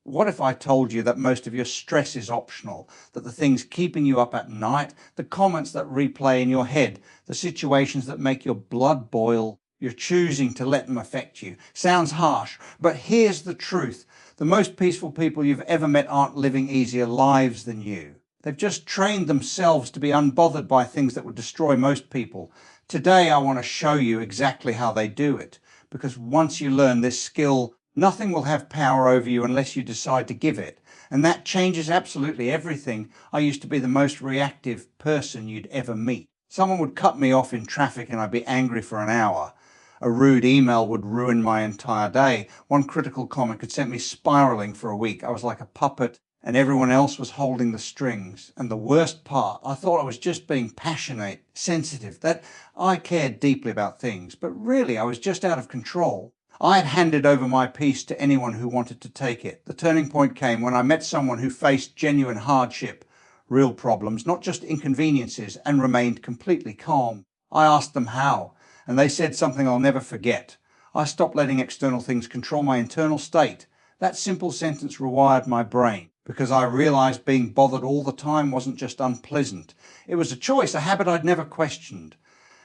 What if I told you that most of your stress is optional, that the things keeping you up at night, the comments that replay in your head, the situations that make your blood boil, you're choosing to let them affect you? Sounds harsh, but here's the truth. The most peaceful people you've ever met aren't living easier lives than you. They've just trained themselves to be unbothered by things that would destroy most people. Today, I want to show you exactly how they do it, because once you learn this skill, nothing will have power over you unless you decide to give it. And that changes absolutely everything. I used to be the most reactive person you'd ever meet. Someone would cut me off in traffic and I'd be angry for an hour. A rude email would ruin my entire day. One critical comment could send me spiraling for a week. I was like a puppet and everyone else was holding the strings. And the worst part, I thought I was just being passionate, sensitive, that I cared deeply about things. But really, I was just out of control. I had handed over my peace to anyone who wanted to take it. The turning point came when I met someone who faced genuine hardship, real problems, not just inconveniences, and remained completely calm. I asked them how, and they said something I'll never forget. I stopped letting external things control my internal state. That simple sentence rewired my brain, because I realized being bothered all the time wasn't just unpleasant. It was a choice, a habit I'd never questioned.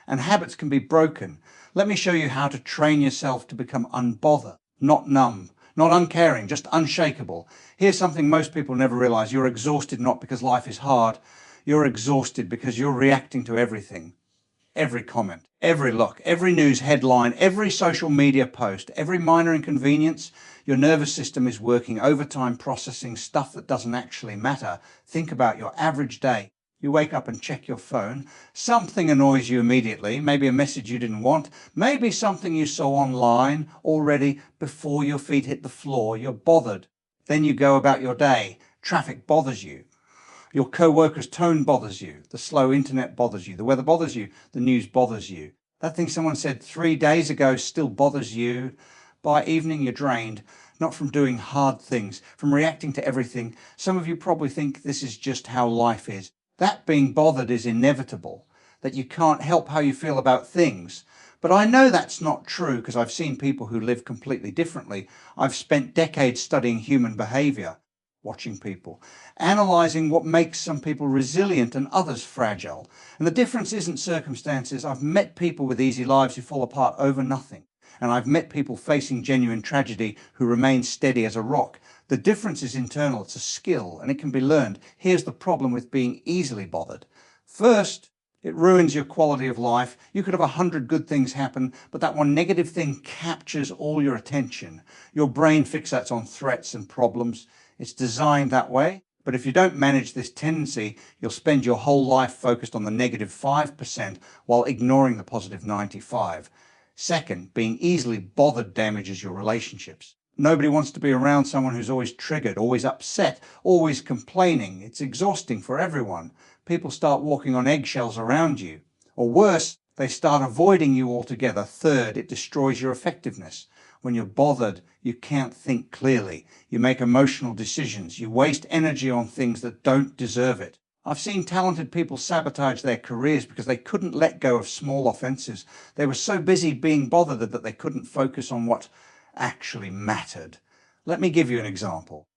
And habits can be broken. Let me show you how to train yourself to become unbothered, not numb, not uncaring, just unshakable. Here's something most people never realize. You're exhausted not because life is hard. You're exhausted because you're reacting to everything. Every comment, every look, every news headline, every social media post, every minor inconvenience. Your nervous system is working overtime processing stuff that doesn't actually matter. Think about your average day. You wake up and check your phone. Something annoys you immediately, maybe a message you didn't want, maybe something you saw online already before your feet hit the floor. You're bothered. Then you go about your day. Traffic bothers you. Your co-worker's tone bothers you. The slow internet bothers you. The weather bothers you. The news bothers you. That thing someone said 3 days ago still bothers you. By evening, you're drained, not from doing hard things, from reacting to everything. Some of you probably think this is just how life is. That being bothered is inevitable, that you can't help how you feel about things. But I know that's not true because I've seen people who live completely differently. I've spent decades studying human behavior, watching people, analyzing what makes some people resilient and others fragile. And the difference isn't circumstances. I've met people with easy lives who fall apart over nothing. And I've met people facing genuine tragedy who remain steady as a rock. The difference is internal. It's a skill and it can be learned. Here's the problem with being easily bothered. First, it ruins your quality of life. You could have 100 good things happen, but that one negative thing captures all your attention. Your brain fixates on threats and problems. It's designed that way. But if you don't manage this tendency, you'll spend your whole life focused on the negative 5% while ignoring the positive 95%. Second, being easily bothered damages your relationships. Nobody wants to be around someone who's always triggered, always upset, always complaining. It's exhausting for everyone. People start walking on eggshells around you. Or worse, they start avoiding you altogether. Third, it destroys your effectiveness. When you're bothered, you can't think clearly. You make emotional decisions. You waste energy on things that don't deserve it. I've seen talented people sabotage their careers because they couldn't let go of small offenses. They were so busy being bothered that they couldn't focus on what actually mattered. Let me give you an example.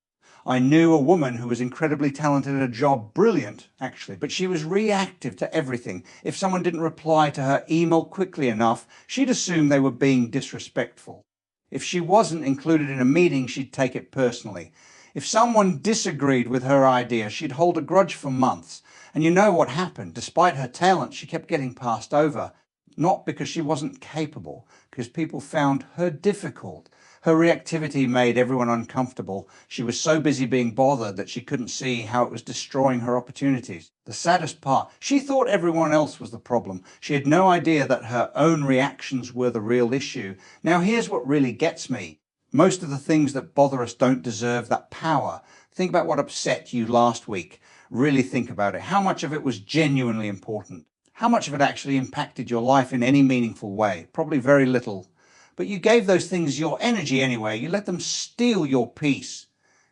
I knew a woman who was incredibly talented at a job, brilliant actually, but she was reactive to everything. If someone didn't reply to her email quickly enough, she'd assume they were being disrespectful. If she wasn't included in a meeting, she'd take it personally. If someone disagreed with her idea, she'd hold a grudge for months. And you know what happened? Despite her talent, she kept getting passed over. Not because she wasn't capable, because people found her difficult. Her reactivity made everyone uncomfortable. She was so busy being bothered that she couldn't see how it was destroying her opportunities. The saddest part, she thought everyone else was the problem. She had no idea that her own reactions were the real issue. Now here's what really gets me. Most of the things that bother us don't deserve that power. Think about what upset you last week. Really think about it. How much of it was genuinely important? How much of it actually impacted your life in any meaningful way? Probably very little. But you gave those things your energy anyway. You let them steal your peace.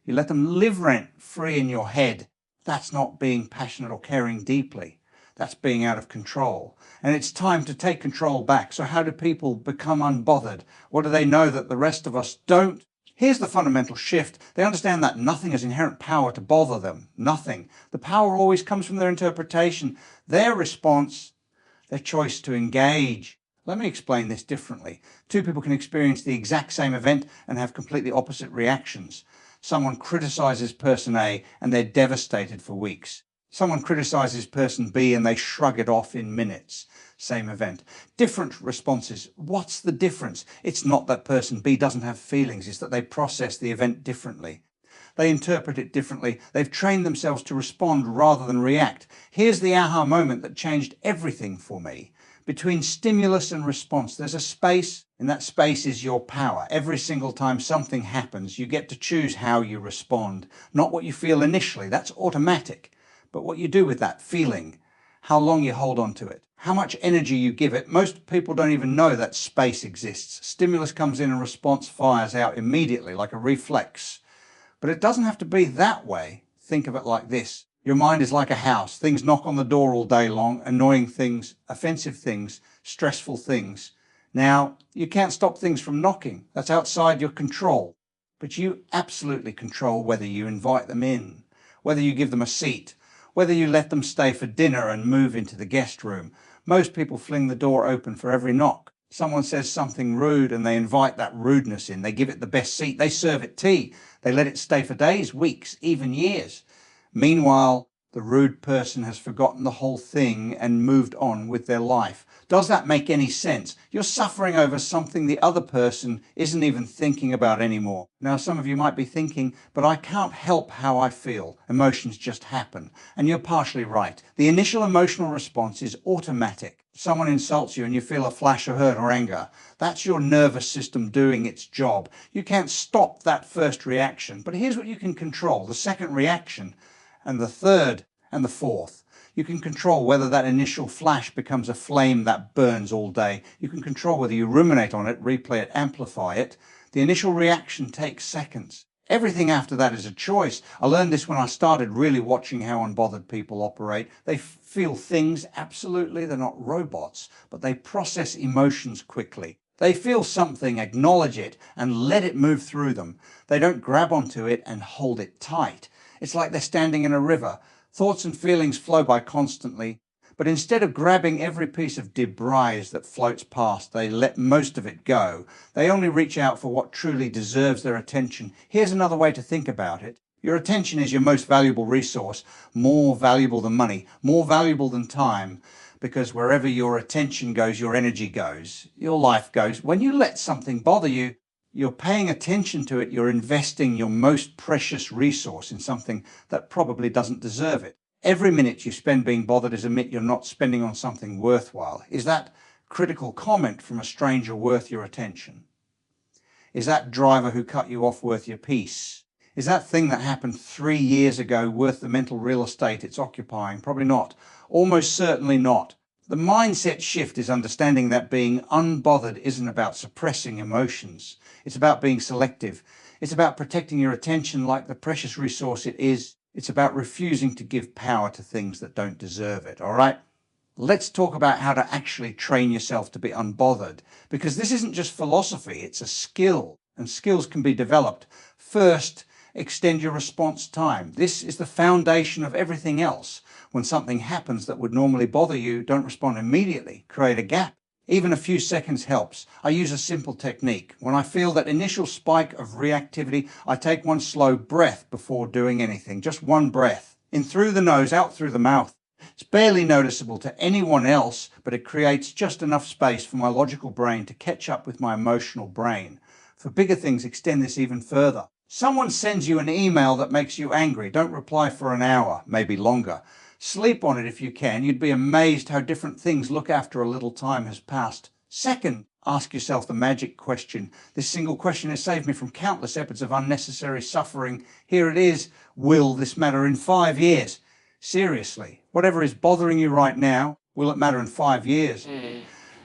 You let them live rent-free in your head. That's not being passionate or caring deeply. That's being out of control. And it's time to take control back. So how do people become unbothered? What do they know that the rest of us don't? Here's the fundamental shift. They understand that nothing has inherent power to bother them. Nothing. The power always comes from their interpretation, their response, their choice to engage. Let me explain this differently. Two people can experience the exact same event and have completely opposite reactions. Someone criticizes person A and they're devastated for weeks. Someone criticizes person B and they shrug it off in minutes. Same event. Different responses. What's the difference? It's not that person B doesn't have feelings, it's that they process the event differently. They interpret it differently. They've trained themselves to respond rather than react. Here's the aha moment that changed everything for me. Between stimulus and response, there's a space, and that space is your power. Every single time something happens, you get to choose how you respond, not what you feel initially. That's automatic. But what you do with that feeling, how long you hold on to it, how much energy you give it. Most people don't even know that space exists. Stimulus comes in and response fires out immediately like a reflex. But it doesn't have to be that way. Think of it like this. Your mind is like a house. Things knock on the door all day long, annoying things, offensive things, stressful things. Now, you can't stop things from knocking. That's outside your control. But you absolutely control whether you invite them in, whether you give them a seat, whether you let them stay for dinner and move into the guest room. Most people fling the door open for every knock. Someone says something rude and they invite that rudeness in. They give it the best seat. They serve it tea. They let it stay for days, weeks, even years. Meanwhile, the rude person has forgotten the whole thing and moved on with their life. Does that make any sense? You're suffering over something the other person isn't even thinking about anymore. Now, some of you might be thinking, but I can't help how I feel. Emotions just happen. And you're partially right. The initial emotional response is automatic. Someone insults you and you feel a flash of hurt or anger. That's your nervous system doing its job. You can't stop that first reaction. But here's what you can control: the second reaction, and the third, and the fourth. You can control whether that initial flash becomes a flame that burns all day. You can control whether you ruminate on it, replay it, amplify it. The initial reaction takes seconds. Everything after that is a choice. I learned this when I started really watching how unbothered people operate. They feel things, absolutely. They're not robots, but they process emotions quickly. They feel something, acknowledge it, and let it move through them. They don't grab onto it and hold it tight. It's like they're standing in a river. Thoughts and feelings flow by constantly, but instead of grabbing every piece of debris that floats past, they let most of it go. They only reach out for what truly deserves their attention. Here's another way to think about it. Your attention is your most valuable resource, more valuable than money, more valuable than time, because wherever your attention goes, your energy goes, your life goes. When you let something bother you, you're paying attention to it. You're investing your most precious resource in something that probably doesn't deserve it. Every minute you spend being bothered is a minute you're not spending on something worthwhile. Is that critical comment from a stranger worth your attention? Is that driver who cut you off worth your peace? Is that thing that happened 3 years ago worth the mental real estate it's occupying? Probably not. Almost certainly not. The mindset shift is understanding that being unbothered isn't about suppressing emotions. It's about being selective. It's about protecting your attention like the precious resource it is. It's about refusing to give power to things that don't deserve it, all right? Let's talk about how to actually train yourself to be unbothered, because this isn't just philosophy, it's a skill, and skills can be developed. First, extend your response time. This is the foundation of everything else. When something happens that would normally bother you, don't respond immediately. Create a gap. Even a few seconds helps. I use a simple technique. When I feel that initial spike of reactivity, I take one slow breath before doing anything. Just one breath. In through the nose, out through the mouth. It's barely noticeable to anyone else, but it creates just enough space for my logical brain to catch up with my emotional brain. For bigger things, extend this even further. Someone sends you an email that makes you angry. Don't reply for an hour, maybe longer. Sleep on it if you can. You'd be amazed how different things look after a little time has passed. Second, ask yourself the magic question. This single question has saved me from countless episodes of unnecessary suffering. Here it is. Will this matter in 5 years? Seriously, whatever is bothering you right now, will it matter in 5 years?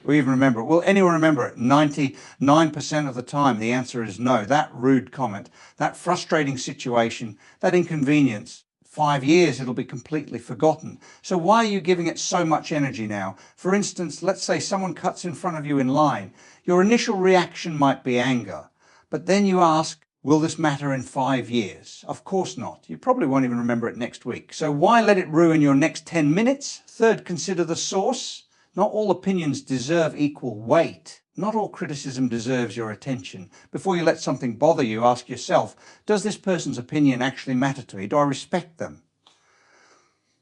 We even remember it. Will anyone remember it? 99% of the time, the answer is no. That rude comment, that frustrating situation, that inconvenience, 5 years, it'll be completely forgotten. So why are you giving it so much energy now? For instance, let's say someone cuts in front of you in line. Your initial reaction might be anger, but then you ask, Will this matter in 5 years? Of course not. You probably won't even remember it next week. So why let it ruin your next 10 minutes? Third, consider the source. Not all opinions deserve equal weight. Not all criticism deserves your attention. Before you let something bother you, ask yourself, does this person's opinion actually matter to me? Do I respect them?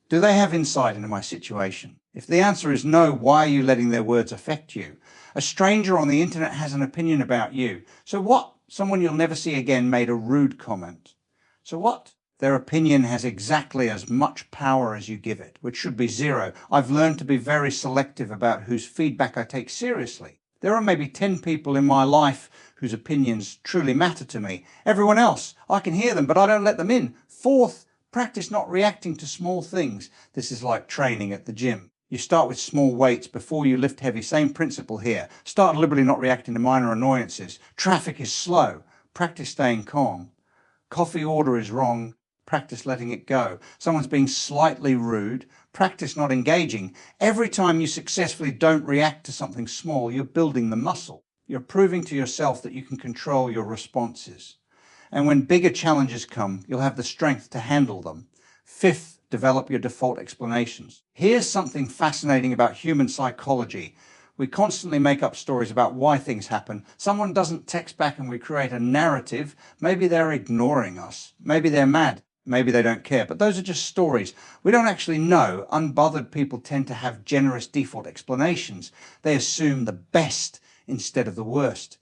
Do they have insight into my situation? If the answer is no, why are you letting their words affect you? A stranger on the internet has an opinion about you. So what? Someone you'll never see again made a rude comment. So what? Their opinion has exactly as much power as you give it, which should be zero. I've learned to be very selective about whose feedback I take seriously. There are maybe 10 people in my life whose opinions truly matter to me. Everyone else, I can hear them, but I don't let them in. Fourth, practice not reacting to small things. This is like training at the gym. You start with small weights before you lift heavy. Same principle here. Start deliberately not reacting to minor annoyances. Traffic is slow. Practice staying calm. Coffee order is wrong. Practice letting it go. Someone's being slightly rude. Practice not engaging. Every time you successfully don't react to something small, you're building the muscle. You're proving to yourself that you can control your responses. And when bigger challenges come, you'll have the strength to handle them. Fifth, develop your default explanations. Here's something fascinating about human psychology. We constantly make up stories about why things happen. Someone doesn't text back and we create a narrative. Maybe they're ignoring us. Maybe they're mad. Maybe they don't care. But those are just stories. We don't actually know. Unbothered people tend to have generous default explanations. They assume the best instead of the worst.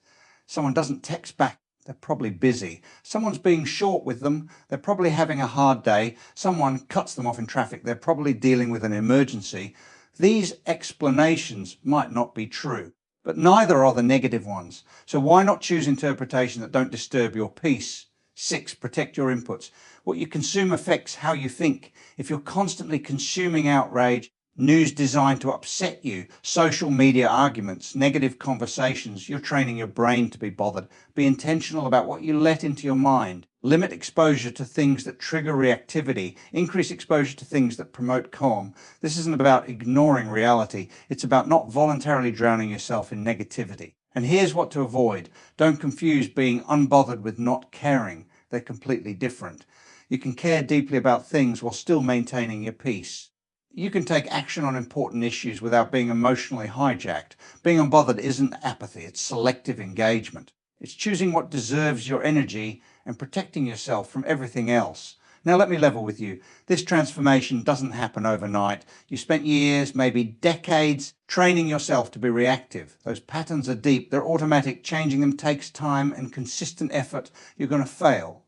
Someone doesn't text back. They're probably busy. Someone's being short with them. They're probably having a hard day. Someone cuts them off in traffic. They're probably dealing with an emergency. These explanations might not be true, but neither are the negative ones. So why not choose interpretations that don't disturb your peace? 6, protect your inputs. What you consume affects how you think. If you're constantly consuming outrage, news designed to upset you, social media arguments, negative conversations, you're training your brain to be bothered. Be intentional about what you let into your mind. Limit exposure to things that trigger reactivity. Increase exposure to things that promote calm. This isn't about ignoring reality. It's about not voluntarily drowning yourself in negativity. And here's what to avoid. Don't confuse being unbothered with not caring. They're completely different. You can care deeply about things while still maintaining your peace. You can take action on important issues without being emotionally hijacked. Being unbothered isn't apathy, it's selective engagement. It's choosing what deserves your energy and protecting yourself from everything else. Now let me level with you. This transformation doesn't happen overnight. You spent years, maybe decades, training yourself to be reactive. Those patterns are deep, they're automatic. Changing them takes time and consistent effort. You're going to fail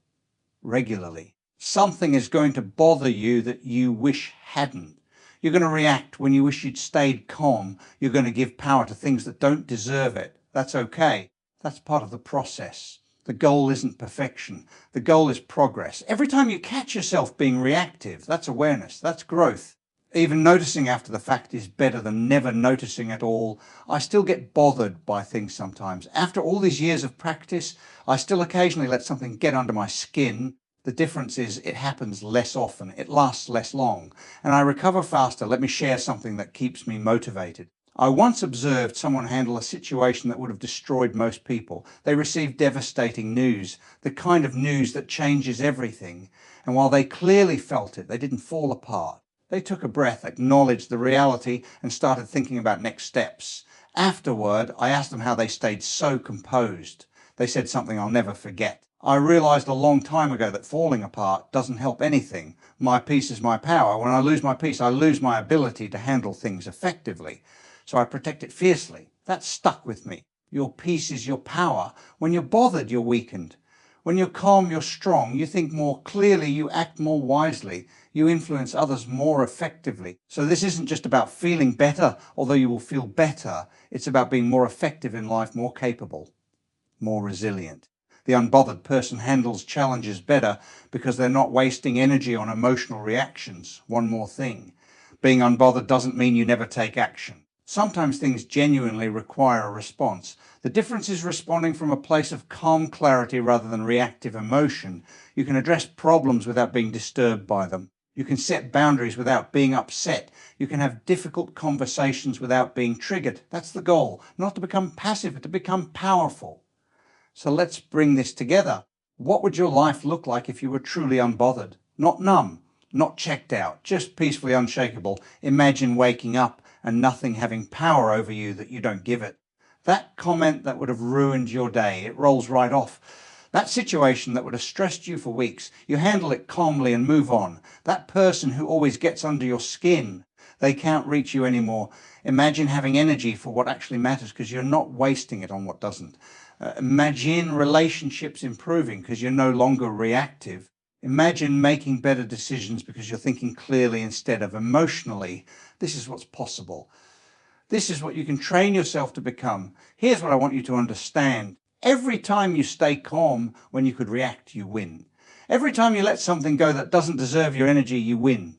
regularly. Something is going to bother you that you wish hadn't. You're going to react when you wish you'd stayed calm. You're going to give power to things that don't deserve it. That's okay. That's part of the process. The goal isn't perfection. The goal is progress. Every time you catch yourself being reactive, that's awareness. That's growth. Even noticing after the fact is better than never noticing at all. I still get bothered by things sometimes. After all these years of practice, I still occasionally let something get under my skin. The difference is it happens less often, it lasts less long, and I recover faster. Let me share something that keeps me motivated. I once observed someone handle a situation that would have destroyed most people. They received devastating news, the kind of news that changes everything. And while they clearly felt it, they didn't fall apart. They took a breath, acknowledged the reality, and started thinking about next steps. Afterward, I asked them how they stayed so composed. They said something I'll never forget. I realized a long time ago that falling apart doesn't help anything. My peace is my power. When I lose my peace, I lose my ability to handle things effectively. So I protect it fiercely. That stuck with me. Your peace is your power. When you're bothered, you're weakened. When you're calm, you're strong. You think more clearly, you act more wisely. You influence others more effectively. So this isn't just about feeling better, although you will feel better. It's about being more effective in life, more capable, more resilient. The unbothered person handles challenges better because they're not wasting energy on emotional reactions. One more thing. Being unbothered doesn't mean you never take action. Sometimes things genuinely require a response. The difference is responding from a place of calm clarity rather than reactive emotion. You can address problems without being disturbed by them. You can set boundaries without being upset. You can have difficult conversations without being triggered. That's the goal. Not to become passive, but to become powerful. So let's bring this together. What would your life look like if you were truly unbothered? Not numb, not checked out, just peacefully unshakable. Imagine waking up and nothing having power over you that you don't give it. That comment that would have ruined your day, it rolls right off. That situation that would have stressed you for weeks, you handle it calmly and move on. That person who always gets under your skin, they can't reach you anymore. Imagine having energy for what actually matters because you're not wasting it on what doesn't. Imagine relationships improving because you're no longer reactive. Imagine making better decisions because you're thinking clearly instead of emotionally. This is what's possible. This is what you can train yourself to become. Here's what I want you to understand. Every time you stay calm when you could react, you win. Every time you let something go that doesn't deserve your energy, you win.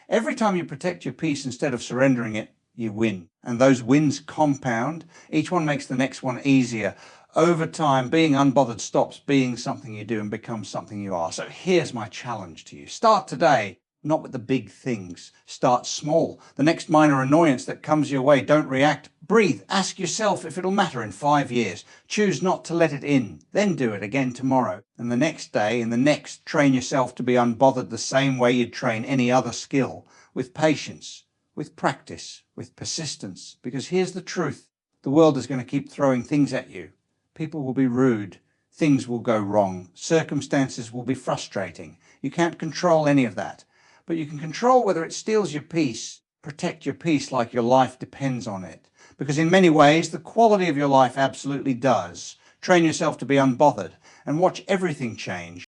Every time you protect your peace instead of surrendering it, you win. And those wins compound. Each one makes the next one easier. Over time, being unbothered stops being something you do and becomes something you are. So here's my challenge to you. Start today, not with the big things. Start small. The next minor annoyance that comes your way, don't react. Breathe. Ask yourself if it'll matter in 5 years. Choose not to let it in. Then do it again tomorrow. And the next day and the next, train yourself to be unbothered the same way you'd train any other skill. With patience, with practice, with persistence. Because here's the truth. The world is going to keep throwing things at you. People will be rude. Things will go wrong. Circumstances will be frustrating. You can't control any of that. But you can control whether it steals your peace. Protect your peace like your life depends on it. Because in many ways, the quality of your life absolutely does. Train yourself to be unbothered and watch everything change.